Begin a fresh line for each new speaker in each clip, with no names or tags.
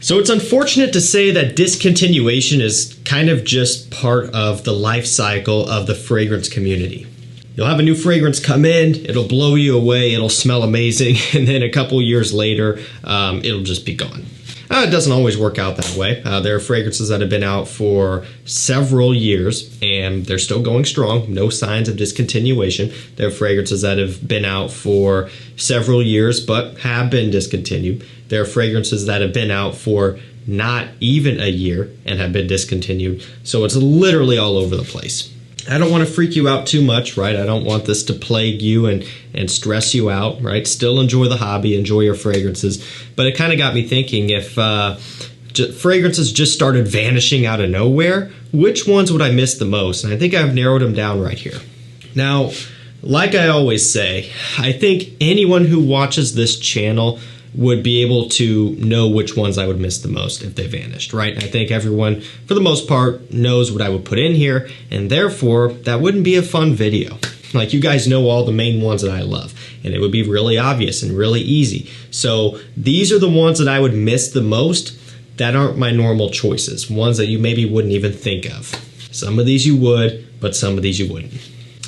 So it's unfortunate to say that discontinuation is kind of just part of the life cycle of the fragrance community. You'll have a new fragrance come in, it'll blow you away, it'll smell amazing, and then a couple years later, it'll just be gone. It doesn't always work out that way. There are fragrances that have been out for several years and they're still going strong, no signs of discontinuation. There are fragrances that have been out for several years but have been discontinued. There are fragrances that have been out for not even a year and have been discontinued. So it's literally all over the place. I don't want to freak you out too much, right? I don't want this to plague you and stress you out, right? Still enjoy the hobby, enjoy your fragrances. But it kind of got me thinking, if fragrances just started vanishing out of nowhere, which ones would I miss the most? And I think I've narrowed them down right here. Now, like I always say, I think anyone who watches this channel would be able to know which ones I would miss the most if they vanished, right? I think everyone, for the most part, knows what I would put in here, and therefore, that wouldn't be a fun video. Like, you guys know all the main ones that I love, and it would be really obvious and really easy. So these are the ones that I would miss the most that aren't my normal choices, ones that you maybe wouldn't even think of. Some of these you would, but some of these you wouldn't.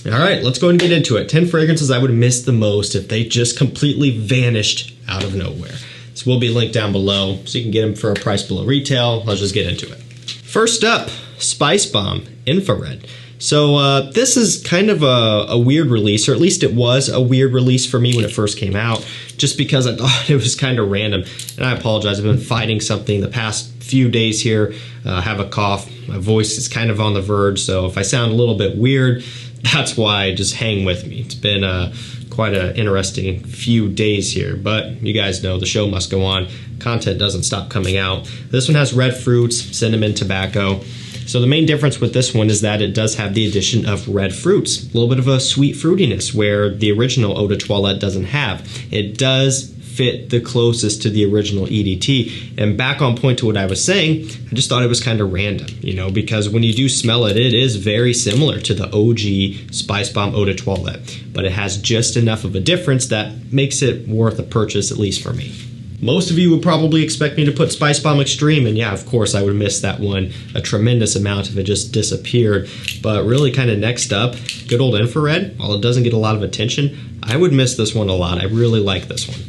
All right, let's go and get into it. 10 fragrances I would miss the most if they just completely vanished out of nowhere. This will be linked down below, so you can get them for a price below retail. Let's just get into it. First up, SPICEBOMB Infrared. So this is kind of a weird release, or at least it was a weird release for me when it first came out, just because I thought it was kind of random. And I apologize, I've been fighting something the past few days here. I have a cough, my voice is kind of on the verge, so if I sound a little bit weird, that's why. Just hang with me. It's been quite an interesting few days here, but you guys know the show must go on. Content doesn't stop coming out. This one has red fruits, cinnamon, tobacco. So the main difference with this one is that it does have the addition of red fruits. A little bit of a sweet fruitiness where the original Eau de Toilette doesn't have. It does fit the closest to the original EDT. And back on point to what I was saying, I just thought it was kind of random, you know, because when you do smell it, it is very similar to the OG SPICEBOMB Eau de Toilette, but it has just enough of a difference that makes it worth a purchase, at least for me. Most of you would probably expect me to put SPICEBOMB Extreme, and yeah, of course, I would miss that one a tremendous amount if it just disappeared. But really kind of next up, good old Infrared. While it doesn't get a lot of attention, I would miss this one a lot. I really like this one.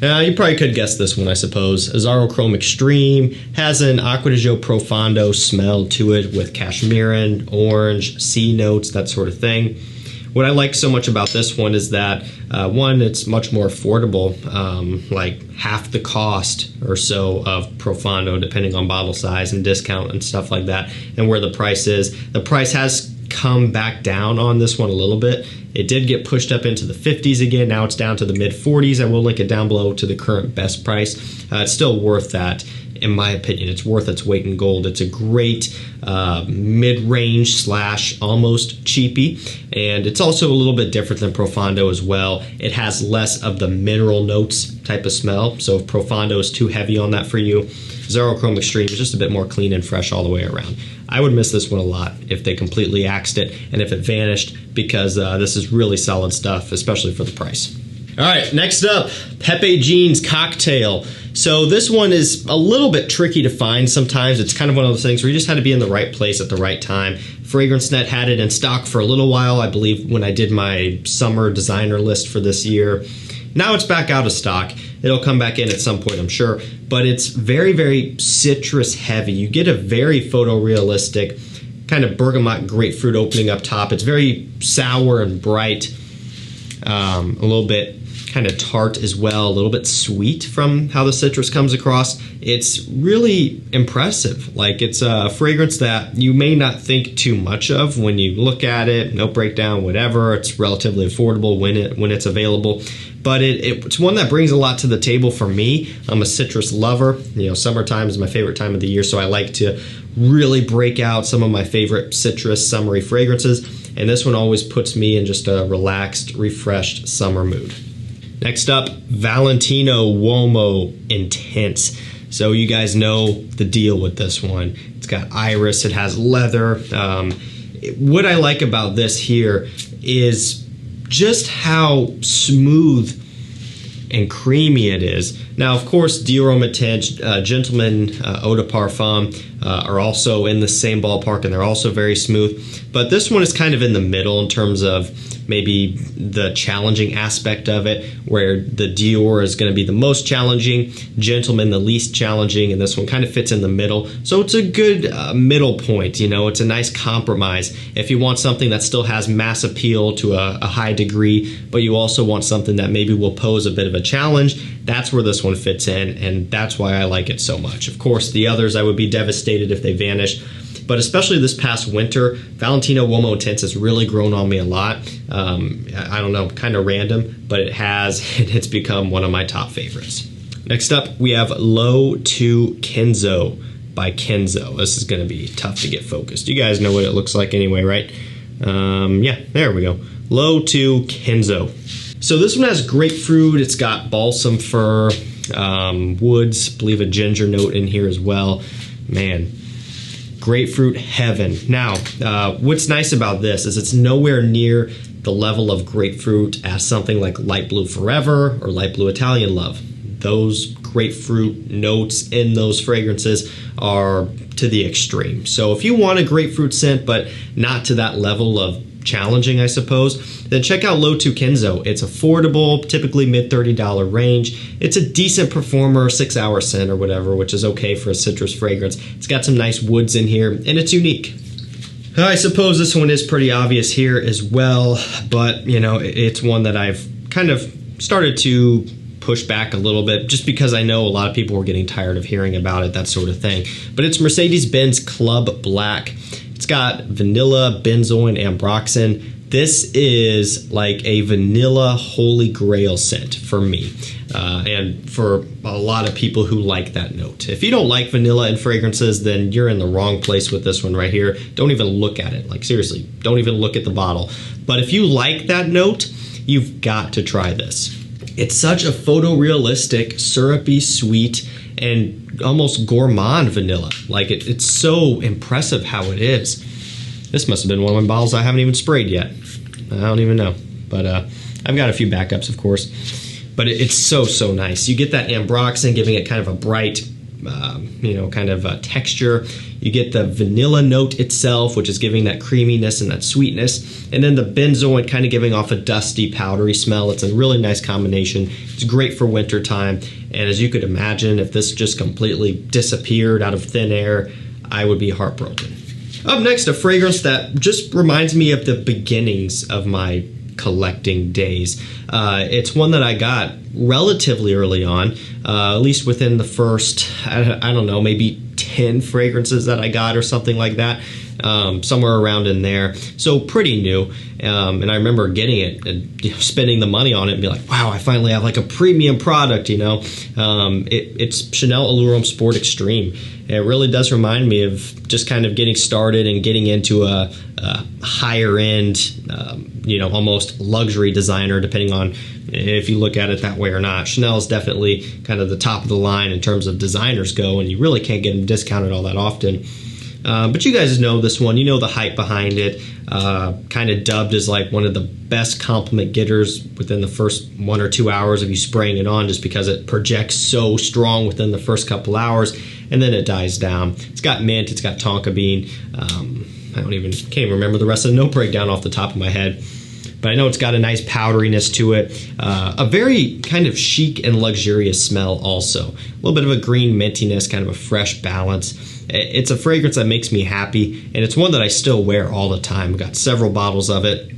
You probably could guess this one, I suppose. AZZARO Chrome Extreme has an Acqua di Gio Profondo smell to it with cashmeran, orange, sea notes, that sort of thing. What I like so much about this one is that, one, it's much more affordable, like half the cost or so of Profondo, depending on bottle size and discount and stuff like that, and where the price is. The price has come back down on this one a little bit. It did get pushed up into the 50s again. Now it's down to the mid 40s. I will link it down below to the current best price. It's still worth that. In my opinion, it's worth its weight in gold. It's a great mid-range slash almost cheapie, and it's also a little bit different than Profondo as well. It has less of the mineral notes type of smell, so if Profondo is too heavy on that for you, AZZARO Chrome Extreme is just a bit more clean and fresh all the way around. I would miss this one a lot if they completely axed it and if it vanished, because this is really solid stuff, especially for the price. All right, next up, Pepe Jeans Cocktail. So this one is a little bit tricky to find sometimes. It's kind of one of those things where you just had to be in the right place at the right time. FragranceNet had it in stock for a little while, I believe, when I did my summer designer list for this year. Now it's back out of stock. It'll come back in at some point, I'm sure. But it's very, very citrus heavy. You get a very photorealistic kind of bergamot grapefruit opening up top. It's very sour and bright, a little bit kind of tart as well, a little bit sweet from how the citrus comes across. It's really impressive. Like, it's a fragrance that you may not think too much of when you look at it, no breakdown, whatever. It's relatively affordable when it's available. But it's one that brings a lot to the table for me. I'm a citrus lover. You know, summertime is my favorite time of the year, so I like to really break out some of my favorite citrus summery fragrances. And this one always puts me in just a relaxed, refreshed summer mood. Next up, Valentino UOMO Intense. So you guys know the deal with this one. It's got iris, it has leather. What I like about this here is just how smooth and creamy it is. Now, of course, Dior Homme, Gentleman Eau de Parfum are also in the same ballpark, and they're also very smooth. But this one is kind of in the middle in terms of maybe the challenging aspect of it, where the Dior is going to be the most challenging, Gentleman the least challenging, and this one kind of fits in the middle. So it's a good middle point, you know, it's a nice compromise. If you want something that still has mass appeal to a high degree, but you also want something that maybe will pose a bit of a challenge, that's where this one fits in, and that's why I like it so much. Of course, the others, I would be devastated if they vanish. But especially this past winter, Valentino UOMO Intense has really grown on me a lot. I don't know, kind of random, but it has, and it's become one of my top favorites. Next up, we have Low to KENZO by KENZO. This is going to be tough to get focused. You guys know what it looks like anyway, right? Yeah, there we go. Low to KENZO. So this one has grapefruit. It's got balsam fir, woods, I believe a ginger note in here as well. Man, grapefruit heaven. Now, what's nice about this is it's nowhere near the level of grapefruit as something like Light Blue Forever or Light Blue Italian Love. Those grapefruit notes in those fragrances are to the extreme. So if you want a grapefruit scent, but not to that level of challenging, I suppose, then check out Low to KENZO. It's affordable, typically mid-$30 range. It's a decent performer, 6-hour scent or whatever, which is okay for a citrus fragrance. It's got some nice woods in here, and it's unique. I suppose this one is pretty obvious here as well, but you know, it's one that I've kind of started to push back a little bit just because I know a lot of people were getting tired of hearing about it, that sort of thing. But it's Mercedes-Benz Club Black. It's got vanilla, benzoin, ambroxan. This is like a vanilla holy grail scent for me, and for a lot of people who like that note. If you don't like vanilla in fragrances, then you're in the wrong place with this one right here. Don't even look at it. Like, seriously, don't even look at the bottle. But if you like that note, you've got to try this. It's such a photorealistic, syrupy, sweet, and almost gourmand vanilla. Like, it's so impressive how it is. This must have been one of my bottles I haven't even sprayed yet. I don't even know. But I've got a few backups, of course. But it's so, so nice. You get that ambroxan, giving it kind of a bright, kind of a texture. You get the vanilla note itself, which is giving that creaminess and that sweetness. And then the benzoin kind of giving off a dusty, powdery smell. It's a really nice combination. It's great for winter time. And as you could imagine, if this just completely disappeared out of thin air, I would be heartbroken. Up next, a fragrance that just reminds me of the beginnings of my collecting days. It's one that I got relatively early on, at least within the first, I don't know, maybe 10 fragrances that I got or something like that, somewhere around in there. So pretty new, and I remember getting it and spending the money on it and be like, wow, I finally have like a premium product, you know. It's Chanel Allure Homme Sport Extreme. It really does remind me of just kind of getting started and getting into a higher end, almost luxury designer, depending on if you look at it that way or not. Chanel is definitely kind of the top of the line in terms of designers go, and you really can't get them discounted all that often. But you guys know this one. You know the hype behind it. Kind of dubbed as like one of the best compliment getters within the first 1 or 2 hours of you spraying it on, just because it projects so strong within the first couple hours, and then it dies down. It's got mint. It's got tonka bean. I can't even remember the rest of the note breakdown off the top of my head. But I know it's got a nice powderiness to it. A very kind of chic and luxurious smell also. A little bit of a green mintiness, kind of a fresh balance. It's a fragrance that makes me happy, and it's one that I still wear all the time. I've got several bottles of it.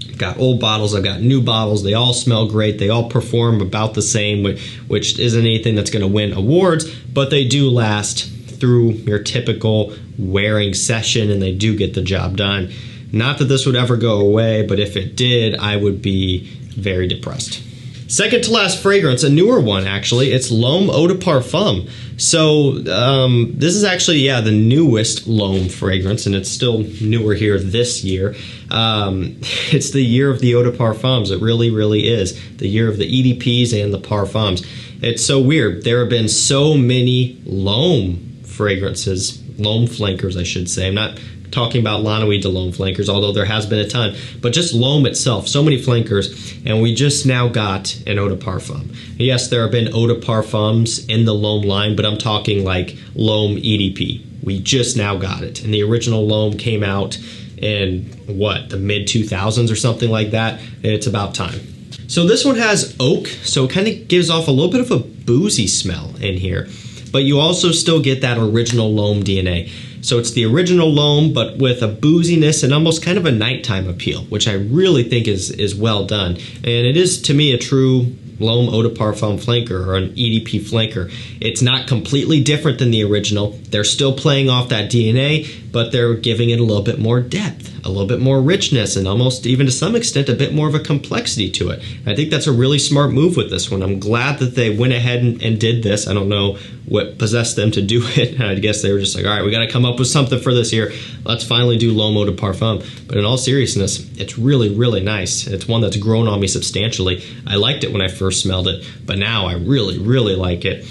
I've got old bottles, I've got new bottles. They all smell great. They all perform about the same, which isn't anything that's going to win awards, but they do last through your typical wearing session, and they do get the job done. Not that this would ever go away, but if it did, I would be very depressed. Second to last fragrance, a newer one actually. It's L'Homme Eau de Parfum. So this is actually, the newest L'Homme fragrance, and it's still newer here this year. It's the year of the Eau de Parfums. It really, really is. The year of the EDPs and the Parfums. It's so weird. There have been so many L'Homme fragrances, L'Homme flankers, I should say. I'm not talking about Lannoy de L'Homme flankers, although there has been a ton, but just L'Homme itself, so many flankers, and we just now got an eau de parfum. Yes, there have been eau de parfums in the L'Homme line, but I'm talking like L'Homme EDP. We just now got it, and the original L'Homme came out in, what, the mid-2000s or something like that. It's about time. So this one has oak, so it kind of gives off a little bit of a boozy smell in here, but you also still get that original L'Homme DNA. So it's the original L'Homme, but with a booziness and almost kind of a nighttime appeal, which I really think is well done. And it is, to me, a true L'Homme Eau de Parfum flanker, or an EDP flanker. It's not completely different than the original. They're still playing off that DNA, but they're giving it a little bit more depth, a little bit more richness, and almost even to some extent a bit more of a complexity to it. I think that's a really smart move with this one. I'm glad that they went ahead and did this. I don't know what possessed them to do it. I guess they were just like, all right, we got to come up with something for this here. Let's finally do L'Homme Eau de Parfum. But in all seriousness, it's really, really nice. It's one that's grown on me substantially. I liked it when I first smelled it, but now I really, really like it.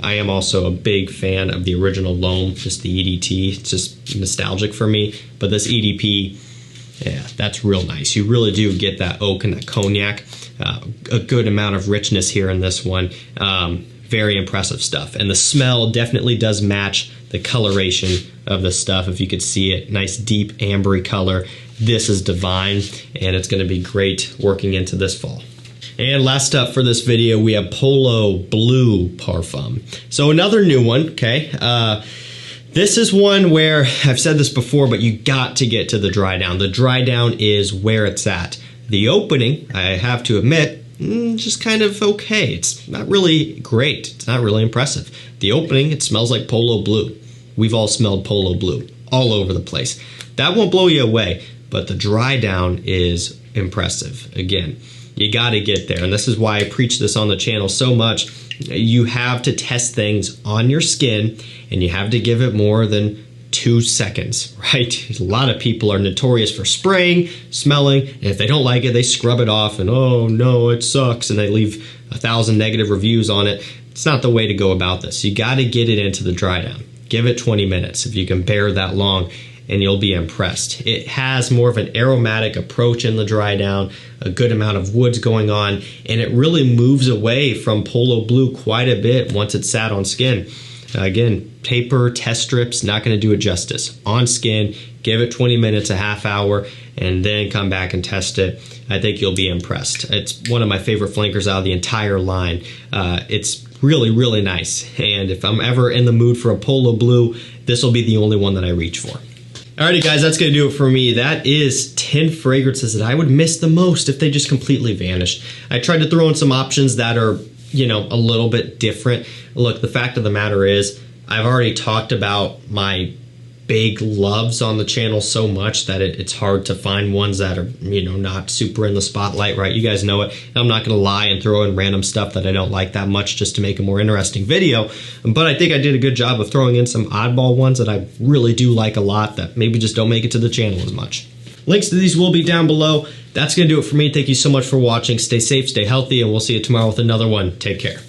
I am also a big fan of the original L'Homme, just the EDT. It's just nostalgic for me. But this EDP, yeah, that's real nice. You really do get that oak and that cognac. A good amount of richness here in this one. Very impressive stuff. And the smell definitely does match the coloration of the stuff. If you could see it, nice deep ambery color. This is divine, and it's going to be great working into this fall. And last up for this video, we have Polo Blue Parfum. So another new one, okay? This is one where, I've said this before, but you got to get to the dry down. The dry down is where it's at. The opening, I have to admit, just kind of okay. It's not really great. It's not really impressive. The opening, it smells like Polo Blue. We've all smelled Polo Blue all over the place. That won't blow you away, but the dry down is impressive. Again, you got to get there, and this is why I preach this on the channel so much. You have to test things on your skin, and you have to give it more than 2 seconds, right? A lot of people are notorious for spraying, smelling, and if they don't like it, they scrub it off and, oh no, it sucks, and they leave 1,000 negative reviews on it. It's not the way to go about this. You got to get it into the dry down. Give it 20 minutes if you can bear that long, and you'll be impressed. It has more of an aromatic approach in the dry down, a good amount of woods going on, and it really moves away from Polo Blue quite a bit once it's sat on skin. Again, paper, test strips, not going to do it justice. On skin, give it 20 minutes, a half hour, and then come back and test it. I think you'll be impressed. It's one of my favorite flankers out of the entire line. It's really, really nice. And if I'm ever in the mood for a Polo Blue, this will be the only one that I reach for. Alrighty guys, that's going to do it for me. That is 10 fragrances that I would miss the most if they just completely vanished. I tried to throw in some options that are, you know, a little bit different. Look, the fact of the matter is, I've already talked about my big loves on the channel so much that it's hard to find ones that are, you know, not super in the spotlight, right? You guys know it. I'm not going to lie and throw in random stuff that I don't like that much just to make a more interesting video. But I think I did a good job of throwing in some oddball ones that I really do like a lot that maybe just don't make it to the channel as much. Links to these will be down below. That's going to do it for me. Thank you so much for watching. Stay safe, stay healthy, and we'll see you tomorrow with another one. Take care.